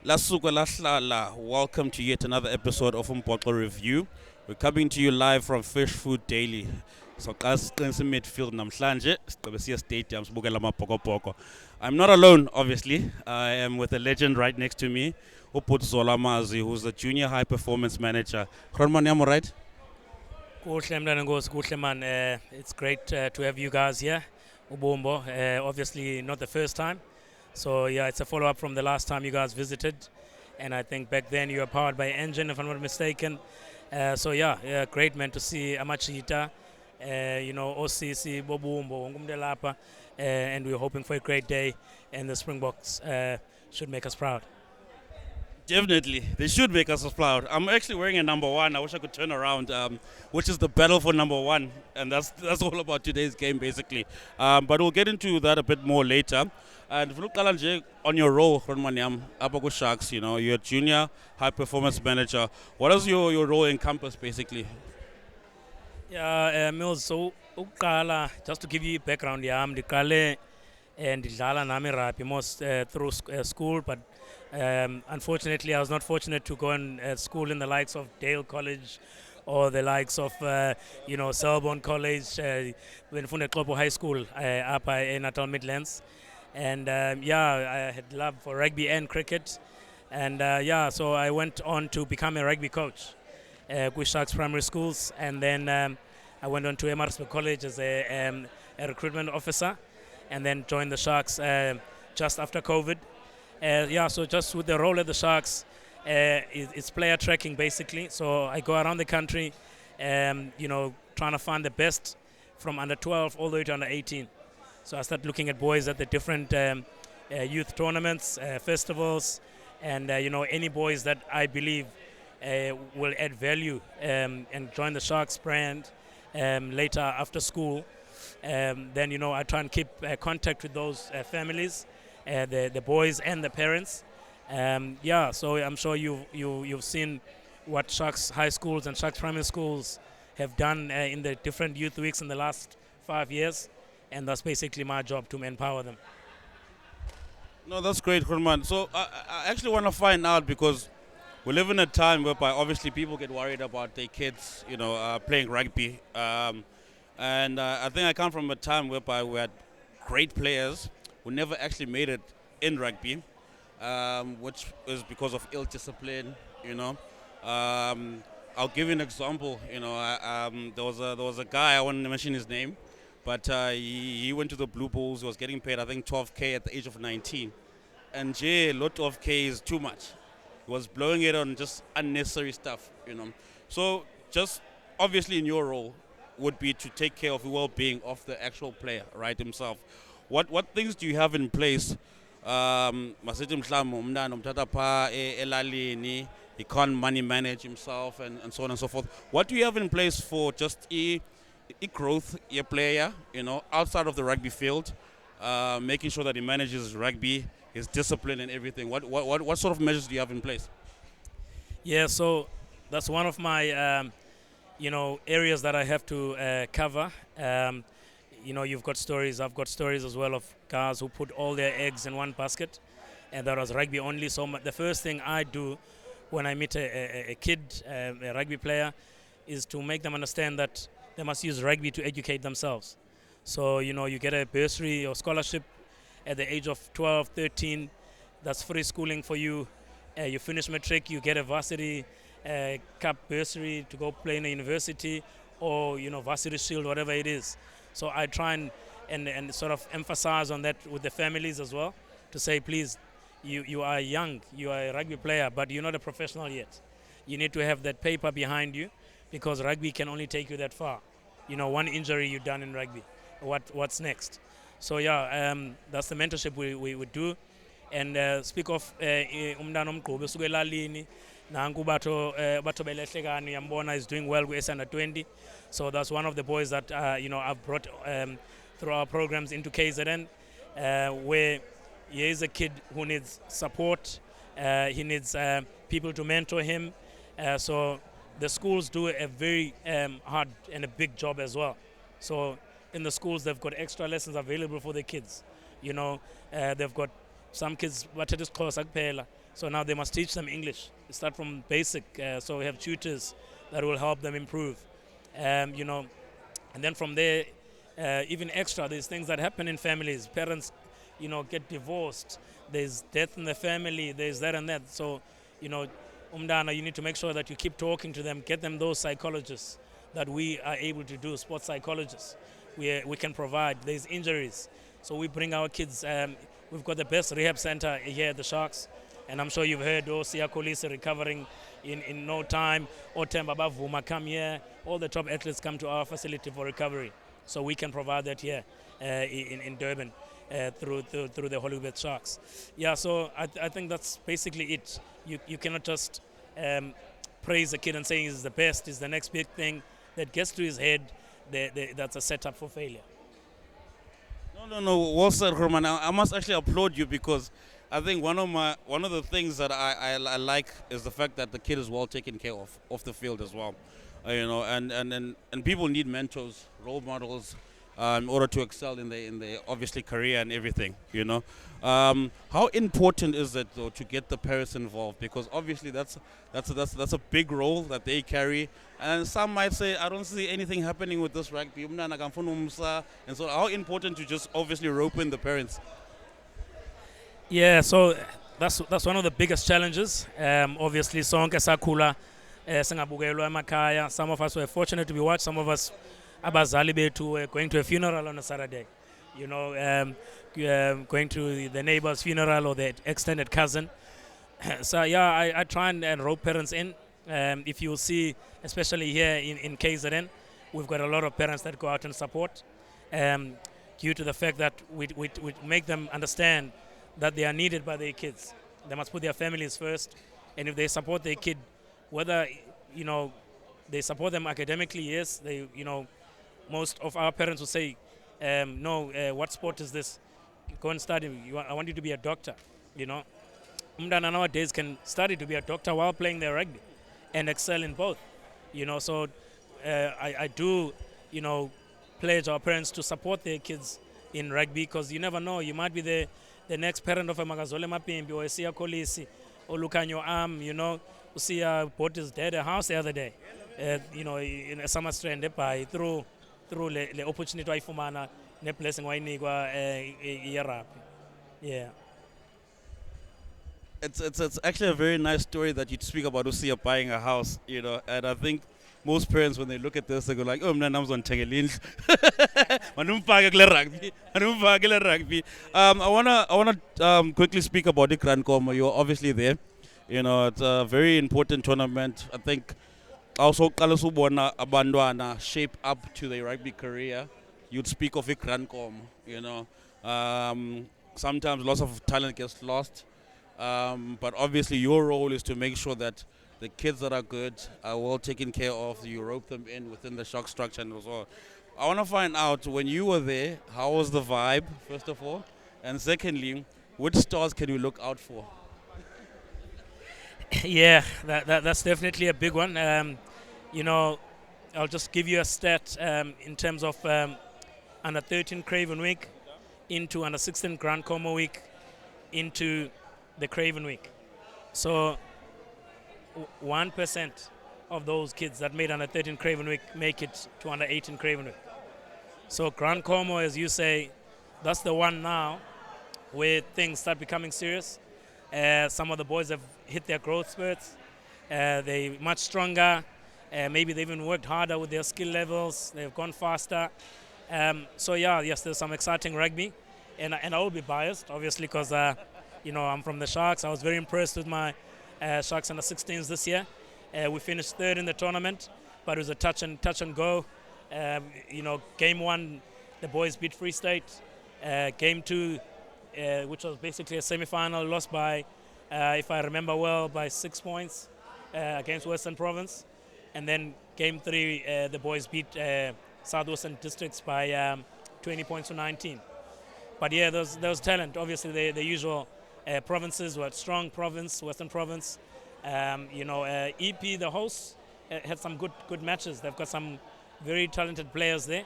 Lasuka lahlala. Welcome to yet another episode of Umbhoxo Review. We're coming to you live from Fish Food Daily. So xa siqinisa midfield namhlanje sigqibe siya stadium sibukela amabhokobhoko. I'm not alone, obviously. I am with a legend right next to me, Zola Mazwi, who's the junior high performance manager. Khronman, am I right? Kuhle mntana Nkosi, kuhle man. It's great to have you guys here. Ubumbo, obviously not the first time. So yeah, it's a follow-up from the last time you guys visited. And I think back then you were powered by engine, if I'm not mistaken. So yeah, great man to see Amachita, OCC, Bobumbo, Ngumdelapa. And we're hoping for a great day. And the Springboks should make us proud. Definitely, they should make us proud. I'm actually wearing a number one. I wish I could turn around, which is the battle for number one, and that's all about today's game, basically. But we'll get into that a bit more later. And if you look on your role, Khronmanyam, Abago Sharks, you're a junior high performance manager. What does your role encompass, basically? Yeah, Mills, so just to give you background, yeah, I'm the Kale and Dala Nami Rapi most through school, but unfortunately, I was not fortunate to go in school in the likes of Dale College or the likes of, Selborne College, when Funde Klopo High School up in Natal Midlands. And I had love for rugby and cricket. And so I went on to become a rugby coach with Sharks Primary Schools. And then I went on to Emersburg College as a recruitment officer and then joined the Sharks just after COVID. So just with the role at the Sharks, it's player tracking basically. So I go around the country, trying to find the best from under 12 all the way to under 18. So I start looking at boys at the different youth tournaments, festivals, and any boys that I believe will add value and join the Sharks brand later after school. Then I try and keep contact with those families, the boys and the parents. So I'm sure you've seen what Sharks High Schools and Sharks Primary Schools have done in the different youth weeks in the last 5 years, and that's basically my job, to empower them. No, that's great, Khronman. So I actually want to find out because we live in a time whereby obviously people get worried about their kids, playing rugby. And I think I come from a time whereby we had great players who never actually made it in rugby, which is because of ill discipline. I'll give you an example. There was a guy, I won't mention his name, but he went to the Blue Bulls. He was getting paid, I think, 12K at the age of 19, and a lot of K is too much. He was blowing it on just unnecessary stuff. So just obviously in your role would be to take care of the well-being of the actual player, right, himself. What things do you have in place? Masithi mhlawumbe umntana umthatha phaa elalini, he can't money manage himself and so on and so forth. What do you have in place for just growth your player, outside of the rugby field, making sure that he manages rugby, his discipline and everything? What sort of measures do you have in place? Yeah, so that's one of my areas that I have to cover. You've got stories, I've got stories as well of guys who put all their eggs in one basket, and that was rugby only. So the first thing I do when I meet a kid, a rugby player, is to make them understand that they must use rugby to educate themselves. So, you get a bursary or scholarship at the age of 12, 13. That's free schooling for you. You finish matric, you get a varsity cup bursary to go play in a university or, varsity shield, whatever it is. So I try and sort of emphasize on that with the families as well, to say, please, you are young, you are a rugby player, but you're not a professional yet. You need to have that paper behind you, because rugby can only take you that far. One injury you're done in rugby. What's next? So that's the mentorship we would do. And speak of umntana omgqubi usuke elalini, nanku batho belehlekani yambona is doing well with under 20. So that's one of the boys that I've brought through our programs into KZN, where he is a kid who needs support. He needs people to mentor him. So the schools do a very hard and a big job as well. So in the schools, they've got extra lessons available for the kids. They've got some kids bathetha isiXhosa kuphela, So now they must teach them English. Start from basic. So we have tutors that will help them improve. You know, and then from there, even extra, there's things that happen in families. Parents, you know, get divorced. There's death in the family. There's that and that. So, you know, Umdana, you need to make sure that you keep talking to them. Get them those psychologists that we are able to do, sports psychologists. We can provide. There's injuries. So we bring our kids. We've got the best rehab center here at the Sharks. And I'm sure you've heard Siya Kolisi recovering in no time. Otemba Bavuma come here. All the top athletes come to our facility for recovery. So we can provide that here in Durban through the Hollywood Sharks. Yeah, so I think that's basically it. You cannot just praise a kid and saying he's the best, he's the next big thing. That gets to his head, that's a setup for failure. No. Well said, Roman. I must actually applaud you because I think one of the things that I like is the fact that the kid is well taken care of off the field as well. You know, and people need mentors, role models, in order to excel in their obviously career and everything. You know, how important is it though to get the parents involved? Because obviously that's a big role that they carry. And some might say, I don't see anything happening with this rugby. And so, how important to just obviously rope in the parents? Yeah, so that's one of the biggest challenges. Obviously, sonke sakhula singabukelwa emakhaya. Some of us were fortunate to be watched. Some of us, abazali bethu, were going to a funeral on a Saturday. You know, going to the neighbor's funeral or the extended cousin. So yeah, I try and rope parents in. If you see, especially here in KZN, we've got a lot of parents that go out and support. Due to the fact that we make them understand that they are needed by their kids. They must put their families first. And if they support their kid, whether, you know, they support them academically, yes, most of our parents will say, no, what sport is this? Go and study. I want you to be a doctor, you know. Umdana nowadays can study to be a doctor while playing their rugby and excel in both, you know. So I do, you know, pledge our parents to support their kids in rugby because you never know. You might be the next parent of a Magazole Mapimbi or a Siya Kolisi or look on your arm, you know. Siya bought his dad a house the other day, you know, in a summer strand by through the opportunity I fumana ne blessing why nigwa yeah. It's actually a very nice story that you speak about Usia buying a house, you know, and I think most parents when they look at this they go like, oh man, I'm on Tegelin. Rugby. I wanna quickly speak about the Grand Como. You're obviously there. You know, it's a very important tournament. I think also Kalasubona Abandwana shape up to their rugby career. You'd speak of a Grand Com, you know. Sometimes lots of talent gets lost. But obviously your role is to make sure that the kids that are good are well taken care of. You rope them in within the shock structure and so. I want to find out, when you were there, how was the vibe, first of all? And secondly, which stars can you look out for? Yeah, that's definitely a big one. You know, I'll just give you a stat in terms of under 13 Craven Week into under 16 Grand Como Week into the Craven Week. So 1% of those kids that made under 13 Craven Week make it to under 18 Craven Week. So Grand Como, as you say, that's the one now where things start becoming serious. Some of the boys have hit their growth spurts. They're much stronger. Maybe they've even worked harder with their skill levels. They've gone faster. So yeah, yes, there's some exciting rugby. And I will be biased, obviously, because you know, I'm from the Sharks. I was very impressed with my Sharks under 16s this year. We finished third in the tournament, but it was a touch and go. You know, game one, the boys beat Free State. Game two, which was basically a semi-final, lost by, if I remember well, by 6 points against Western Province. And then game three, the boys beat Southwestern Districts by 20 points to 19. But yeah, there was talent. Obviously, the usual provinces were strong province, Western Province. You know, EP, the hosts, had some good matches. They've got some very talented players there.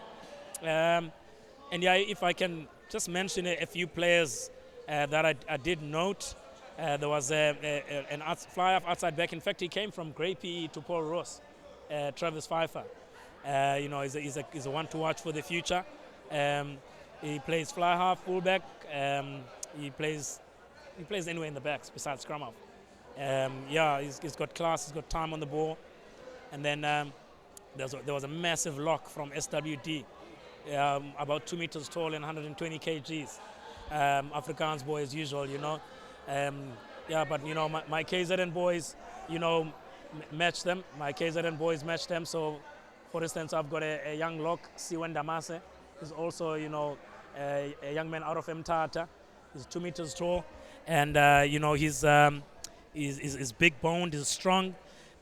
And yeah, if I can just mention a few players that I did note, There was an fly-off outside back. In fact, he came from Grey PE to Paul Ross, Travis Pfeiffer. He's a one to watch for the future. He plays fly half, fullback. He plays anywhere in the backs besides scrum half. He's got class. He's got time on the ball. And then there was a massive lock from SWD, about 2 meters tall and 120 kgs. Afrikaans boy as usual, you know. But you know, my KZN boys, you know, match them. My KZN boys match them. So, for instance, I've got a young lock, Siwen Damase. He's also, you know, a young man out of Mtata. He's 2 meters tall, and you know, he's big boned, he's strong.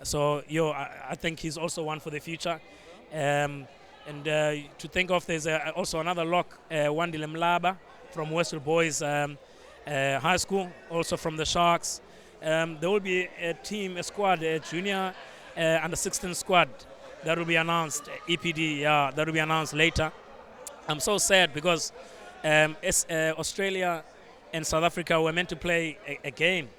So, I think he's also one for the future. To think of, there's also another lock, Wandile Mlaba from Westwood Boys High School, also from the Sharks. There will be a squad, a junior under 16 squad that will be announced, EPD, that will be announced later. I'm so sad because Australia and South Africa were meant to play a game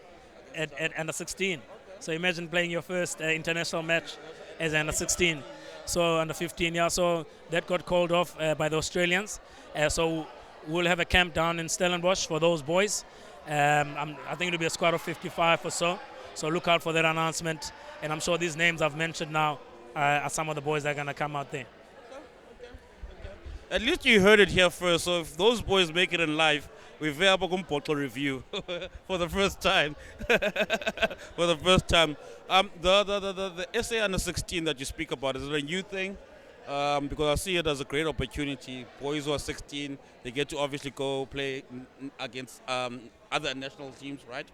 at under 16. So imagine playing your first international match as under 16. So under 15, so that got called off by the Australians. So we'll have a camp down in Stellenbosch for those boys. I think it'll be a squad of 55 or so. So look out for that announcement. And I'm sure these names I've mentioned now are some of the boys that are going to come out there. At least you heard it here first. So if those boys make it in life, we've had a Umbhoxo review for the first time. For the first time. The SA under 16 that you speak about, is it a new thing? Because I see it as a great opportunity. Boys who are 16, they get to obviously go play against other national teams, right?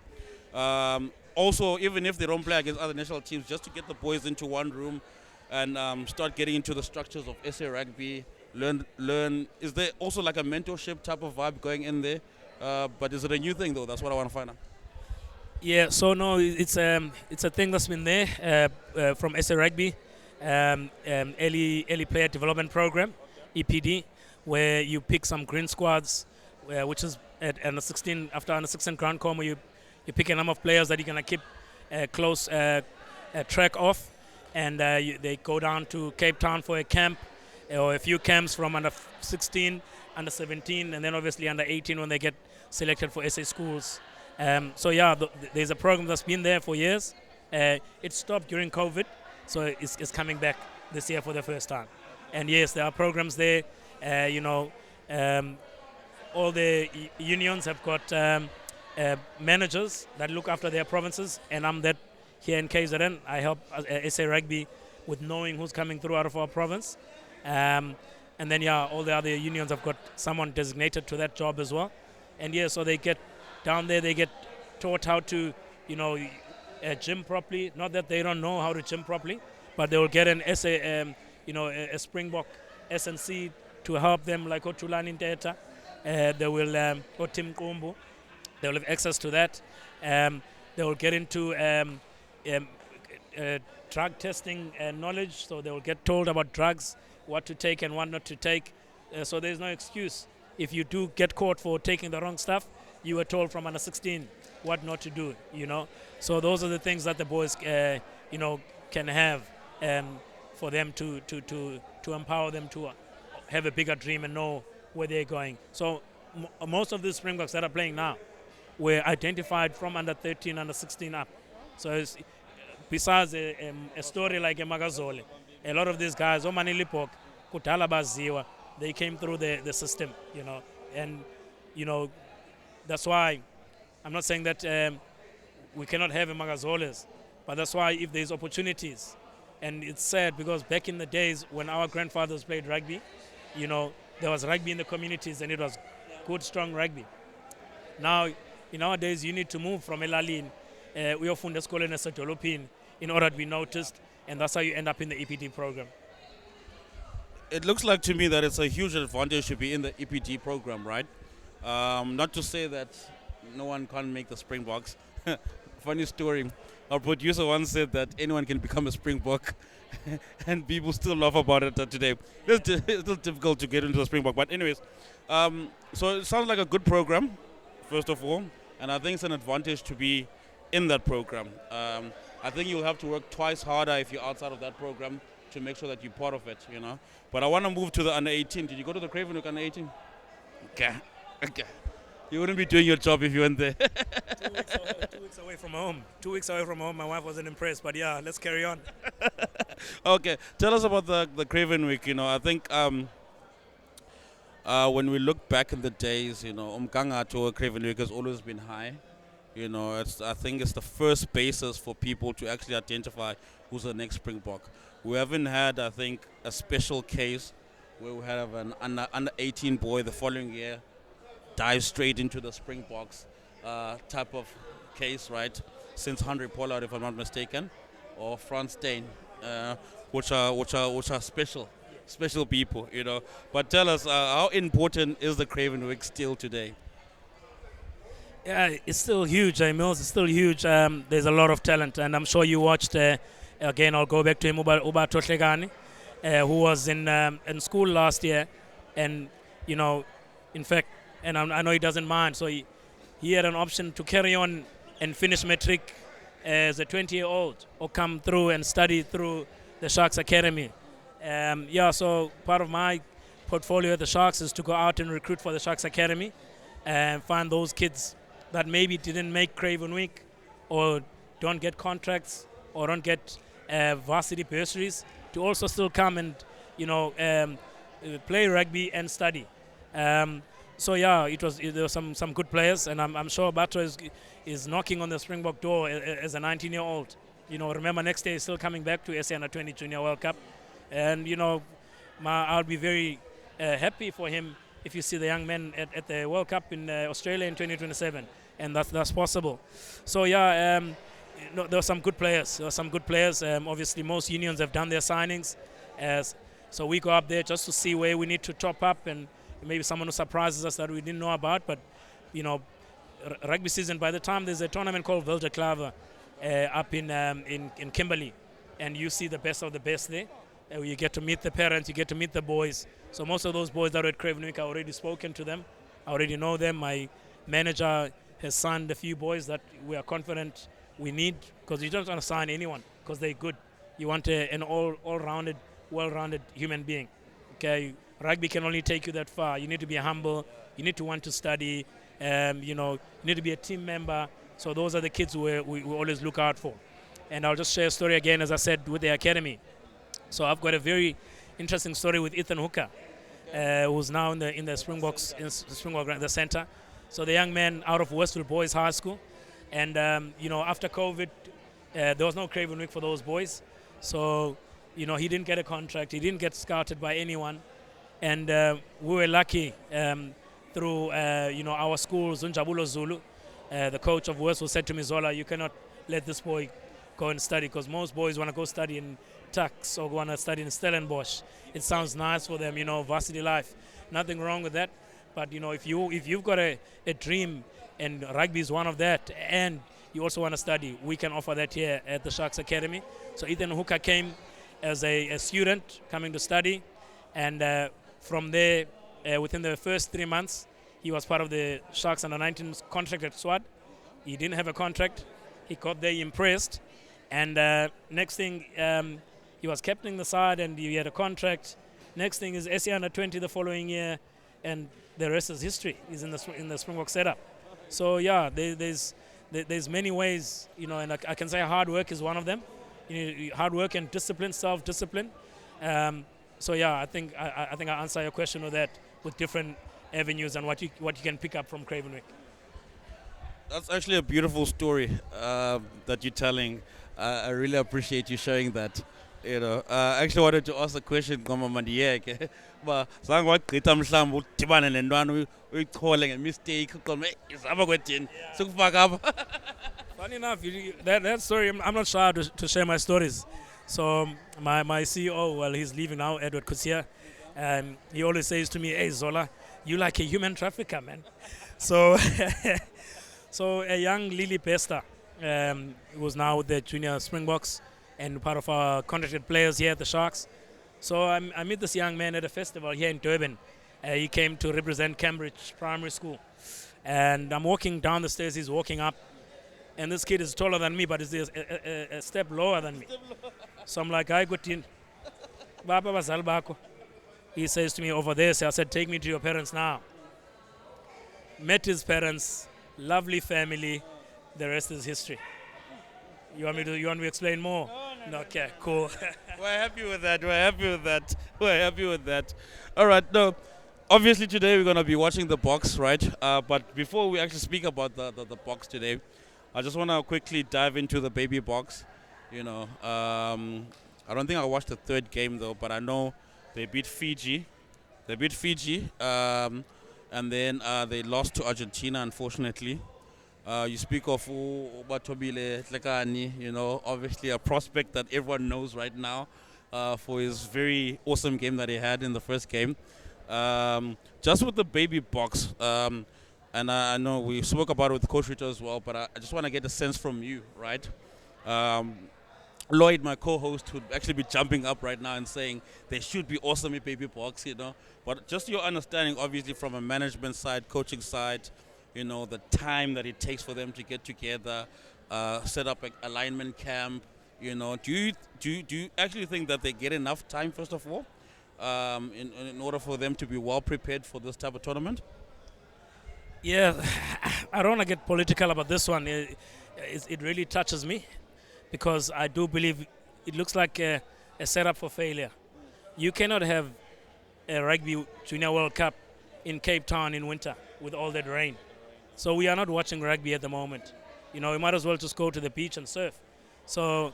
Also, even if they don't play against other national teams, just to get the boys into one room and start getting into the structures of SA rugby, learn. Is there also like a mentorship type of vibe going in there? But is it a new thing though? That's what I want to find out. Yeah, so no, it's a thing that's been there from SA Rugby, early player development program, EPD, where you pick some green squads, which is at under 16, after under 16 Grand Com, you pick a number of players that you're gonna keep close track of, and they go down to Cape Town for a camp, or a few camps from under 16, under 17, and then obviously under 18 when they get selected for SA schools. There's a program that's been there for years. It stopped during COVID, so it's coming back this year for the first time. And yes, there are programs there. All the unions have got managers that look after their provinces, and I'm that here in KZN. I help SA Rugby with knowing who's coming through out of our province. And then, all the other unions have got someone designated to that job as well. And so they get down there, they get taught how to, gym properly. Not that they don't know how to gym properly, but they will get an a Springbok SNC to help them, like Otulani Nteta. They will, Otim Kumbu, they will have access to that. They will get into drug testing knowledge, so they will get told about drugs, what to take and what not to take. So there's no excuse. If you do get caught for taking the wrong stuff, you were told from under 16 what not to do, So those are the things that the boys, can have for them to empower them to have a bigger dream and know where they're going. So most of the Springboks that are playing now were identified from under 13, under 16 up. So it's, besides a story like a Magazole, a lot of these guys, Omanilipok, Kutala Baziwa, they came through the system, and, that's why I'm not saying that we cannot have a Magazoles, but that's why if there's opportunities, and it's sad because back in the days when our grandfathers played rugby, there was rugby in the communities and it was good, strong rugby. Now, nowadays, you need to move from Elalin, uyofunda esikoleni esedolopini in order to be noticed, and that's how you end up in the EPD program. It looks like to me that it's a huge advantage to be in the EPD program, right? Not to say that no one can't make the Springboks. Funny story. Our producer once said that anyone can become a Springbok, and people still laugh about it today. It's still difficult to get into the Springbok. But anyways, so it sounds like a good program, first of all. and I think it's an advantage to be in that program. I think you'll have to work twice harder if you're outside of that program to make sure that you're part of it, you know. But I want to move to the under 18. Did you go to the Cravenwick under 18? Okay. Okay. You wouldn't be doing your job if you went there. 2 weeks away from home. 2 weeks away from home. My wife wasn't impressed, but yeah, let's carry on. Okay. Tell us about the Cravenwick. You know, I think when we look back in the days, you know, Umgangato Cravenwick has always been high. You know, I think it's the first basis for people to actually identify who's the next Springbok. We haven't had, I think, a special case where we have an under 18 boy the following year dive straight into the Springboks type of case, right? Since Henry Pollard, if I'm not mistaken, or Franz Dane, which are special people, you know. But tell us, how important is the Cravenwick still today? Yeah, it's still huge, Mills. It's still huge. There's a lot of talent, and I'm sure you watched. Again, I'll go back to him, Uba Toshlegani, who was in school last year, and you know, in fact, and I know he doesn't mind. So he had an option to carry on and finish matric as a 20-year-old, or come through and study through the Sharks Academy. Yeah, so part of my portfolio at the Sharks is to go out and recruit for the Sharks Academy and find those kids that maybe didn't make Cravenwick or don't get contracts or don't get varsity bursaries to also still come and, you know, play rugby and study. So yeah, there were some good players, and I'm sure Bato is knocking on the Springbok door as a 19-year-old. You know, remember next day he's still coming back to SA Under-20 Junior World Cup, and you know, I'll be very happy for him if you see the young men at the World Cup in Australia in 2027, and that's possible. So yeah, there are some good players. Obviously, most unions have done their signings, so we go up there just to see where we need to top up, and maybe someone who surprises us that we didn't know about. But you know, rugby season, by the time there's a tournament called Wilde Klaver up in Kimberley, and you see the best of the best there. You get to meet the parents, you get to meet the boys. So most of those boys that are at Cravenwick, I already spoken to them. I already know them. My manager has signed a few boys that we are confident we need, because you don't want to sign anyone because they're good. You want an all-rounded, well-rounded human being. Okay, rugby can only take you that far. You need to be humble. You need to want to study. You know, you need to be a team member. So those are the kids we always look out for. And I'll just share a story again, as I said, with the academy. So I've got a very interesting story with Ethan Hooker, who's now in the Springboks, the center. So the young man out of Westwood Boys High School, and you know, after COVID, there was no Cravenwick for those boys. So you know, he didn't get a contract. He didn't get scouted by anyone, and we were lucky through you know, our school, Zunjabulo Zulu. The coach of Westwood said to me, Zola, you cannot let this boy go and study, because most boys want to go study in Tux or want to study in Stellenbosch. It sounds nice for them, you know, varsity life. Nothing wrong with that. But you know, if you've got a dream, and rugby is one of that, and you also want to study, we can offer that here at the Sharks Academy. So Ethan Hooker came as a student coming to study, and from there, within the first 3 months, he was part of the Sharks Under-19 contract at SWAT. He didn't have a contract. He got there impressed, and next thing, he was captaining the side, and he had a contract. Next thing is SA Under-20 the following year, and the rest is history. He's in the Springbok setup. So yeah, there's many ways, you know, and I can say hard work is one of them. You know, hard work and discipline, self-discipline. So yeah, I think I answer your question with that, with different avenues and what you can pick up from Cravenwick. That's actually a beautiful story that you're telling. I really appreciate you sharing that. You know, I actually wanted to ask a question, Ngomamandiyeke, but sangwagqitha mhlawumbe udibane nentwana uyichole ngemistake uqombe izama kwethini sikufaka apha. Funny enough, that story, I'm not shy to share my stories. So my CEO, well, he's leaving now, Edward Kusia, and he always says to me, hey Zola, you like a human trafficker, man. So so a young Lily Pesta, who's now with the junior Springboks and part of our contracted players here at the Sharks. So I met this young man at a festival here in Durban. He came to represent Cambridge Primary School. And I'm walking down the stairs, he's walking up, and this kid is taller than me, but is a step lower than me. So I'm like, "Hi, Gutin, Baba bazali bakho." He says to me, "Over there." So I said, "Take me to your parents now." Met his parents, lovely family. The rest is history. You want me to explain more? No. Okay, cool. We're happy with that. We're happy with that. We're happy with that. All right. No, obviously today we're gonna be watching the box, right? But before we actually speak about the box today, I just wanna quickly dive into the baby box. I don't think I watched the third game though, but I know they beat Fiji. They beat Fiji, and then they lost to Argentina, unfortunately. You speak of Ubatobile Tlekani, obviously a prospect that everyone knows right now for his very awesome game that he had in the first game. Just with the baby box, and I know we spoke about it with Coach Rito as well, but I just want to get a sense from you, right? Lloyd, my co-host, would actually be jumping up right now and saying they should be awesome at baby box, But just your understanding, obviously, from a management side, coaching side, the time that it takes for them to get together, set up an alignment camp. Do you actually think that they get enough time, first of all, in order for them to be well prepared for this type of tournament? Yeah, I don't want to get political about this one. It really touches me because I do believe it looks like a setup for failure. You cannot have a Rugby Junior World Cup in Cape Town in winter with all that rain. So we are not watching rugby at the moment. We might as well just go to the beach and surf. So,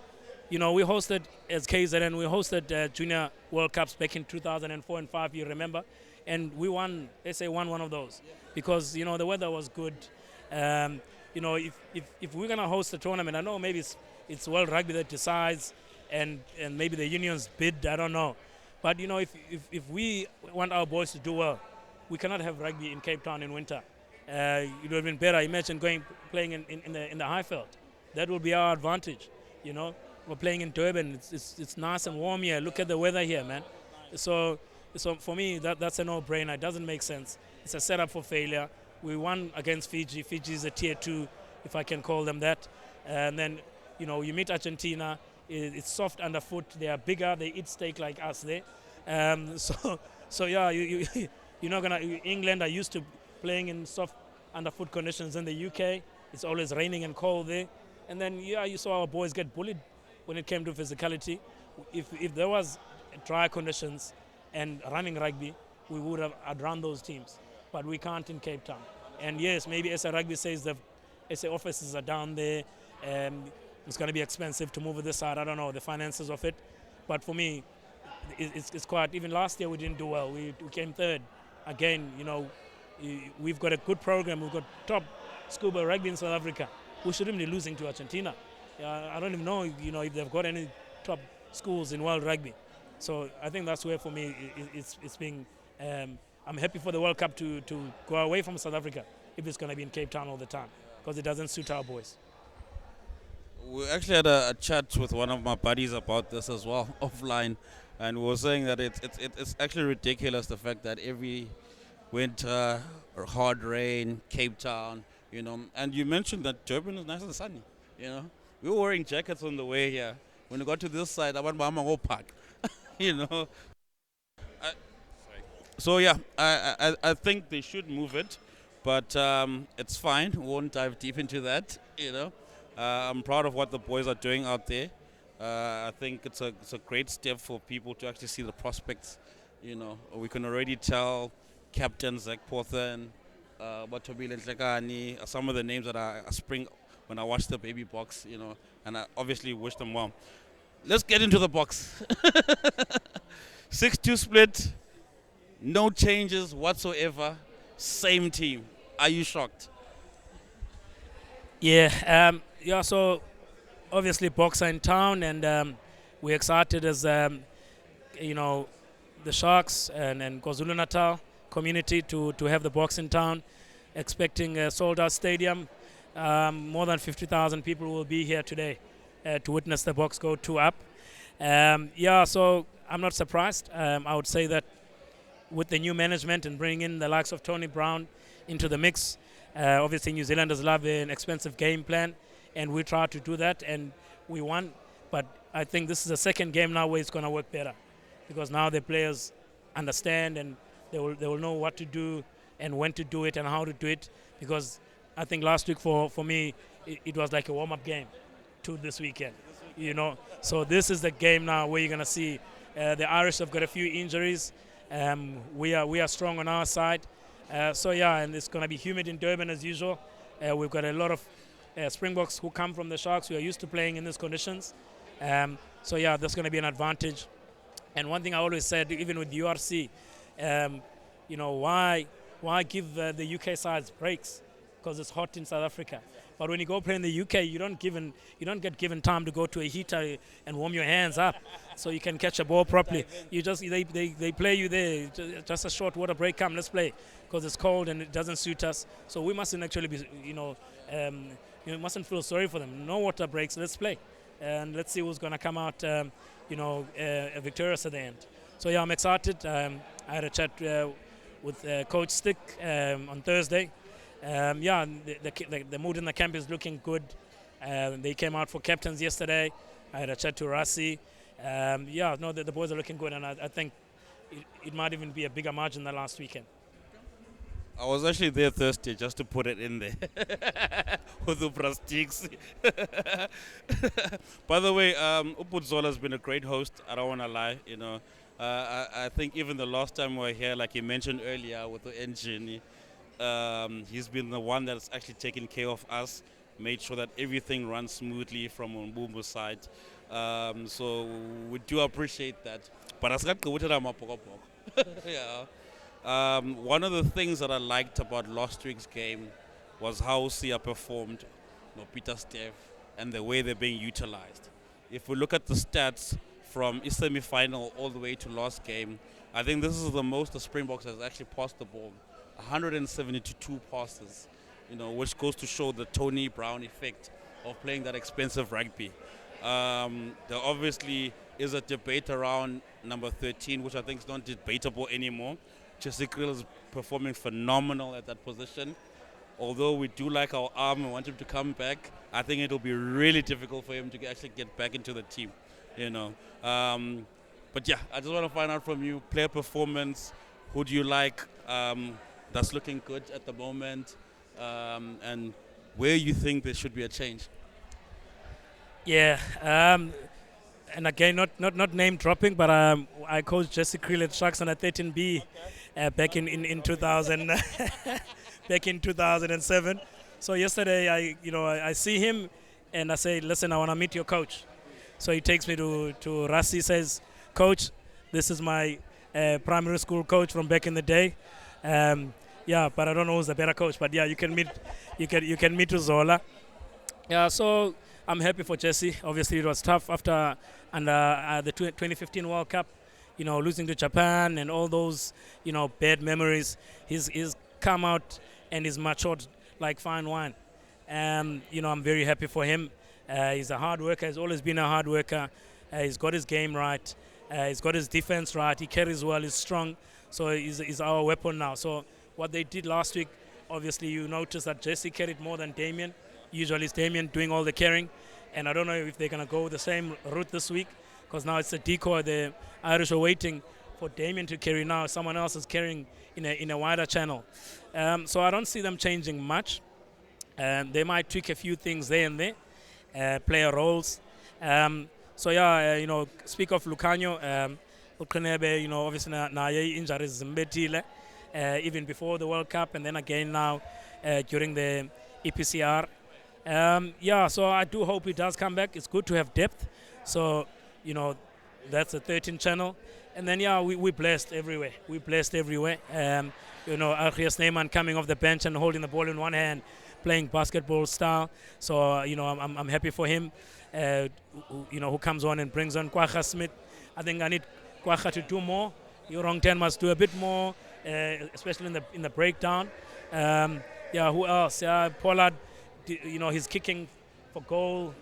we hosted, as KZN, we hosted Junior World Cups back in 2004 and 5, you remember? And we won, SA won one of those because, the weather was good. If we're going to host a tournament, I know maybe it's World Rugby that decides and maybe the unions bid, I don't know. But, if we want our boys to do well, we cannot have rugby in Cape Town in winter. It would have been better. Imagine playing in the Highveld. That will be our advantage. We're playing in Durban. It's nice and warm here. Look at the weather here, man. So for me, that's a no-brainer. It doesn't make sense. It's a setup for failure. We won against Fiji. Fiji is a tier 2, if I can call them that. And then you meet Argentina. It's soft underfoot. They are bigger. They eat steak like us there. So yeah, you're not gonna. England are used to playing in soft underfoot conditions in the UK. It's always raining and cold there. And then, you saw our boys get bullied when it came to physicality. If there was dry conditions and running rugby, we would have outrun those teams. But we can't in Cape Town. And yes, maybe SA Rugby says the SA offices are down there. It's going to be expensive to move it this side. I don't know the finances of it. But for me, it's quite. Even last year we didn't do well. We came third. Again, we've got a good program. We've got top scuba rugby in South Africa. We shouldn't be losing to Argentina. I don't even know, if they've got any top schools in world rugby. So I think that's where, for me, it's being. I'm happy for the World Cup to go away from South Africa if it's going to be in Cape Town all the time, because it doesn't suit our boys. We actually had a chat with one of my buddies about this as well, offline, and we were saying that it's actually ridiculous, the fact that every winter or hard rain, Cape Town, and you mentioned that Durban is nice and sunny, We were wearing jackets on the way here. When we got to this side, I went to go park, So yeah, I think they should move it, but it's fine. We won't dive deep into that, I'm proud of what the boys are doing out there. I think it's a great step for people to actually see the prospects. We can already tell Captain Zach Porthen, Batobile Ntlekani, some of the names that I spring when I watch the baby box, and I obviously wish them well. Let's get into the box. 6-2 split, no changes whatsoever, same team. Are you shocked? Yeah, so obviously Boxer in town, and we're excited as, the Sharks and KwaZulu-Natal community to have the Box in town, expecting a sold-out stadium. More than 50,000 people will be here today to witness the Box go 2 up. So I'm not surprised. I would say that with the new management and bringing in the likes of Tony Brown into the mix, Obviously, New Zealanders love an expensive game plan, and we tried to do that, and we won. But I think this is the second game now where it's going to work better, because now the players understand and they will know what to do and when to do it and how to do it. Because I think last week for me it was like a warm-up game to this weekend, you know. So this is the game now where you're going to see the Irish have got a few injuries. We are strong on our side. So yeah, and it's going to be humid in Durban as usual. We've got a lot of Springboks who come from the Sharks who are used to playing in these conditions. So yeah, that's going to be an advantage. And one thing I always said, even with URC, you know, why give the UK sides breaks? Because it's hot in South Africa. But when you go play in the UK, you don't get given time to go to a heater and warm your hands up, so you can catch a ball properly. You just they play you there. Just a short water break. Come, let's play, because it's cold and it doesn't suit us. So we mustn't actually be, you mustn't feel sorry for them. No water breaks. Let's play, and let's see who's going to come out, victorious at the end. So yeah, I'm excited. I had a chat with Coach Stick on Thursday. The mood in the camp is looking good. They came out for captains yesterday. I had a chat to Rassi. The boys are looking good, and I think it might even be a bigger margin than last weekend. I was actually there Thursday just to put it in there with the plastics. By the way, Zola has been a great host. I don't want to lie, you know. I think even the last time we were here, like you mentioned earlier with the engine, he's been the one that's actually taken care of us, made sure that everything runs smoothly from Umbumbo's side. So we do appreciate that. But yeah. One of the things that I liked about last week's game was how Sia performed, Peter Steph, and the way they're being utilized. If we look at the stats from a semi-final all the way to last game, I think this is the most the Springboks has actually passed the ball. 172 passes, which goes to show the Tony Brown effect of playing that expensive rugby. There obviously is a debate around number 13, which I think is not debatable anymore. Jesse Krill is performing phenomenal at that position. Although we do like our arm and want him to come back, I think it'll be really difficult for him to actually get back into the team, But yeah, I just want to find out from you, player performance, who do you like that's looking good at the moment, and where you think there should be a change? Yeah, and again, not name dropping, but I coached Jesse Krill at Sharks under 13B back in 2000, back in 2007. So yesterday, I see him, and I say, listen, I want to meet your coach. So he takes me to Rassi, says, Coach, this is my primary school coach from back in the day. But I don't know who's a better coach. But yeah, you can meet Zola. Yeah, so I'm happy for Jesse. Obviously, it was tough after the 2015 World Cup, losing to Japan and all those, bad memories. He's come out and he's matured like fine wine. I'm very happy for him. He's a hard worker. He's always been a hard worker. He's got his game right. He's got his defense right. He carries well. He's strong. So he's our weapon now. So what they did last week, obviously you notice that Jesse carried more than Damien. Usually it's Damien doing all the carrying. And I don't know if they're going to go the same route this week, because now it's a decoy. The Irish are waiting for Damien to carry now. Someone else is carrying in a wider channel. So I don't see them changing much. They might tweak a few things there and there, player roles. Speak of Lucanio, obviously naye injuries zimbetile, even before the World Cup, and then again now during the EPCR. So I do hope he does come back. It's good to have depth. So, that's a 13 channel. And then, we're blessed everywhere. Archias Neyman coming off the bench and holding the ball in one hand, playing basketball style. So, I'm happy for him, who comes on and brings on Kwacha Smith. I think I need Kwacha to do more. Your wrong 10 must do a bit more, especially in the breakdown. Who else? Pollard. His kicking for goal,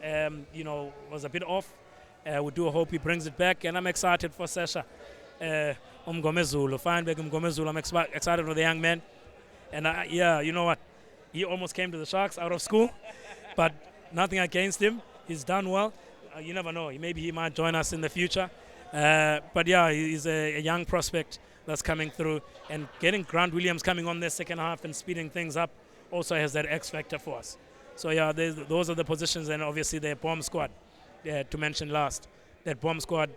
was a bit off. We do hope he brings it back, and I'm excited for Sasha. Feinberg Umgomezulu. I'm excited for the young man. And you know what? He almost came to the Sharks out of school, but nothing against him. He's done well. You never know. Maybe he might join us in the future. But yeah, he's a young prospect that's coming through. And getting Grant Williams coming on the second half and speeding things up also has that X factor for us. So yeah, those are the positions, and obviously the bomb squad to mention last. That bomb squad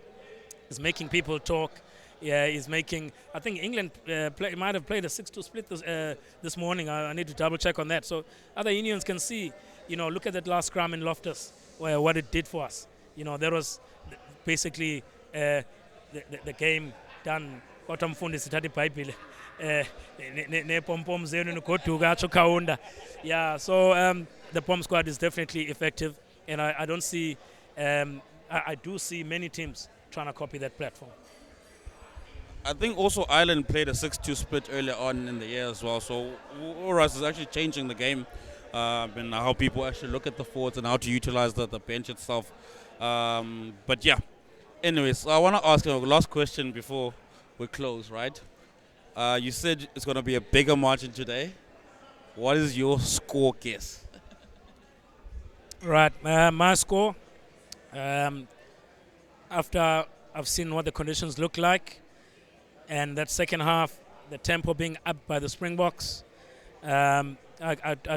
is making people talk. Yeah, is making. I think England might have played a 6-2 split this morning. I need to double check on that. So other unions can see. Look at that last scrum in Loftus, what it did for us. That was basically the game done. Yeah, so the bomb squad is definitely effective, and I don't see. I do see many teams trying to copy that platform. I think also Ireland played a 6-2 split earlier on in the year as well. So Oras is actually changing the game and how people actually look at the forwards and how to utilize the bench itself. But yeah, anyways, so I want to ask you a last question before we close, right? You said it's going to be a bigger margin today. What is your score guess? Right, my score, after I've seen what the conditions look like, and that second half, the tempo being up by the Springboks, I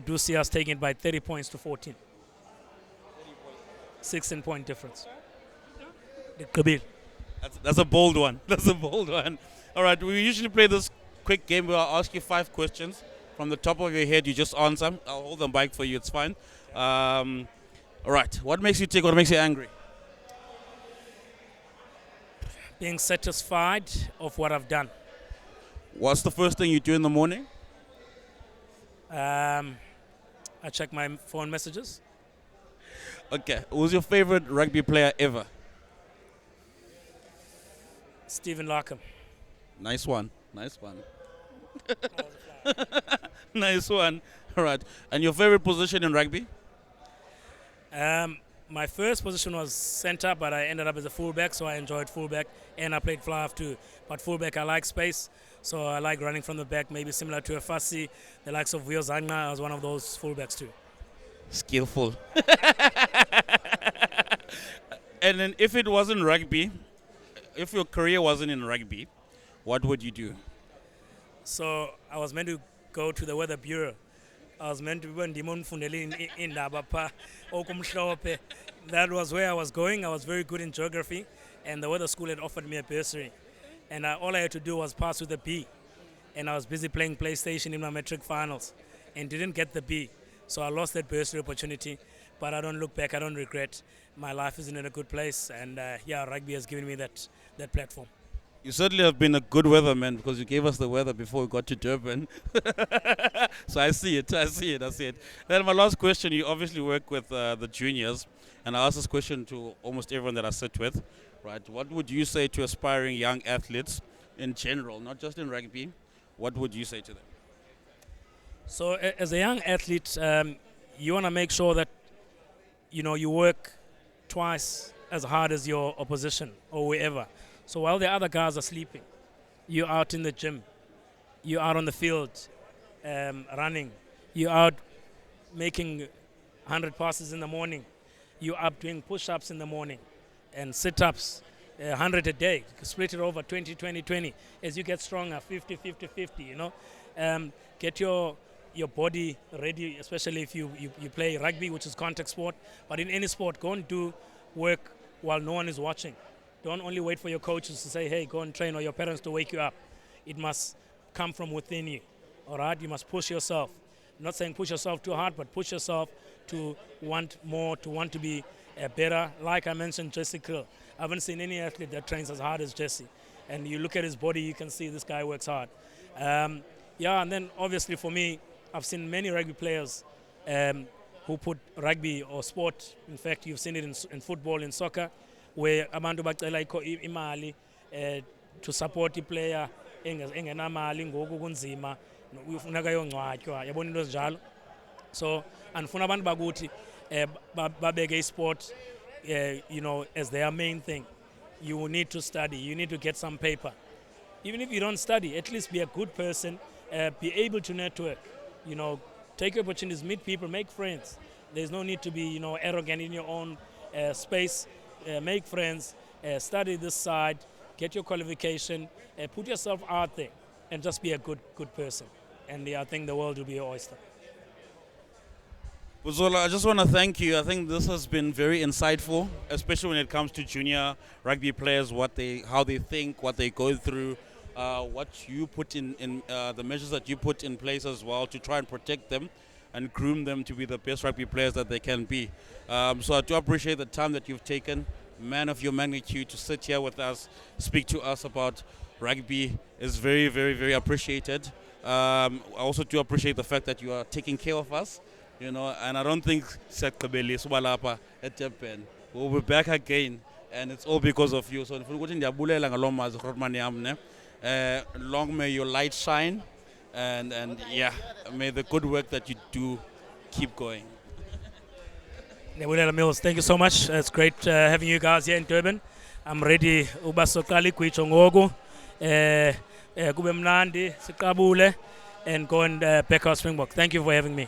do see us taking it by 30 points to 14. 16-point difference. That's a bold one. That's a bold one. All right, we usually play this quick game where I'll ask you 5 questions. From the top of your head, you just answer. I'll hold the mic for you. It's fine. All right. What makes you tick? What makes you angry? Being satisfied of what I've done. What's the first thing you do in the morning? I check my phone messages. Okay. Who's your favorite rugby player ever? Stephen Larkham. Nice one. Nice one. Nice one. All right. And your favorite position in rugby? My first position was centre, but I ended up as a fullback, so I enjoyed fullback, and I played fly-half too. But fullback, I like space, so I like running from the back, maybe similar to a Fassi. The likes of Wio Zanga, I was one of those fullbacks too. Skillful. And then if it wasn't rugby, if your career wasn't in rugby, what would you do? So I was meant to go to the Weather Bureau. I was meant to be in Labapa. That was where I was going. I was very good in geography, and the weather school had offered me a bursary. And all I had to do was pass with a B. And I was busy playing PlayStation in my metric finals and didn't get the B. So I lost that bursary opportunity. But I don't look back. I don't regret. My life is in a good place. And rugby has given me that platform. You certainly have been a good weatherman because you gave us the weather before we got to Durban. So I see it. Then my last question, you obviously work with the juniors, and I ask this question to almost everyone that I sit with, right? What would you say to aspiring young athletes in general, not just in rugby? What would you say to them? So as a young athlete, you want to make sure that, you work twice as hard as your opposition or wherever. So while the other guys are sleeping, you're out in the gym, you're out on the field running, you're out making 100 passes in the morning, you're up doing push-ups in the morning and sit-ups, 100 a day. You can split it over 20, 20, 20. As you get stronger, 50, 50, 50, Get your body ready, especially if you play rugby, which is contact sport. But in any sport, go and do work while no one is watching. Don't only wait for your coaches to say, hey, go and train, or your parents to wake you up. It must come from within you, all right? You must push yourself. I'm not saying push yourself too hard, but push yourself to want more, to want to be better. Like I mentioned, Jesse Krill. I haven't seen any athlete that trains as hard as Jesse. And you look at his body, you can see this guy works hard. And then obviously for me, I've seen many rugby players who put rugby or sport, in fact, you've seen it in football, in soccer, where abantu bacela imali to support iplayer engenamali ngoku kunzima ufuneka yongcwatywa yabona into ezinjalo. So andifuna abantu bakuthi babeke isport as their main thing. You need to study, you need to get some paper. Even if you don't study, at least be a good person, be able to network, take opportunities, meet people, make friends. There's no need to be, you know, arrogant in your own space. Make friends, study this side, get your qualification, put yourself out there, and just be a good person. And I think the world will be your oyster. Well, Zola, I just want to thank you. I think this has been very insightful, especially when it comes to junior rugby players, how they think, what they go through, what you put in the measures that you put in place as well to try and protect them and groom them to be the best rugby players that they can be. So I do appreciate the time that you've taken, man of your magnitude, to sit here with us, speak to us about rugby is very, very, very appreciated. I also do appreciate the fact that you are taking care of us. You know, and I don't think Sekabeli Subalapa at Japan. We'll be back again, and it's all because of you. So, long may your light shine, and yeah, may the good work that you do keep going. Nebulela Mills, thank you so much. It's great having you guys here in Durban. I'm ready. Ubasokali kuichongogo, kube mnandi, sikabule, and go and back our Springbok. Thank you for having me.